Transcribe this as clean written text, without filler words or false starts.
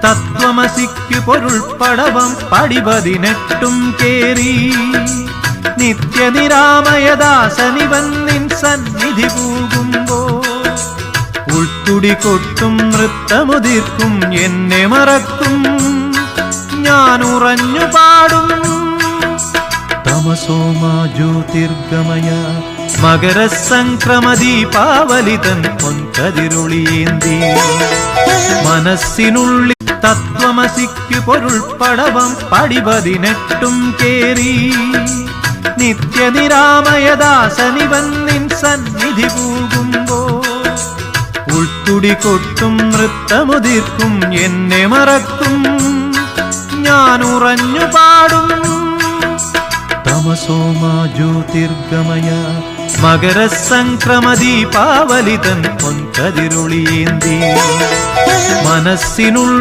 തത്വമസിക്കു പൊരുൾപ്പടവം പടിപതിനെട്ടും കേറി നിത്യനിരാമയദാസനിവൻ നിൻ സന്നിധി പൂകുമ്പോ ഉൾത്തുടി കൊട്ടും നൃത്തമുതിർക്കും എന്നെ മറക്കും ഞാൻ ഉറഞ്ഞു പാടും തമസോമാ ജ്യോതിർഗമയ മകരസംക്രമദീപാവലിതൻ പൊൻകതിരുളിയേന്തി മനസ്സിനുള്ളിൽ തത്വമസിക്കു പൊരുൾപ്പടവം പടിപതിനെട്ടും കേറി നിത്യനിരാമയദാസനിവൻ നിൻ സന്നിധി പൂകുമ്പോ ഉൾത്തുടി കൊട്ടും നൃത്തമുതിർക്കും എന്നെ മറക്കും ഞാൻ ഉറഞ്ഞു പാടും തമസോമാ ജ്യോതിർഗമയ മകരസംക്രമദീപാവലിതൻ പൊൻകതിരുളിയേന്തി മനസ്സിനുള്ളിൽ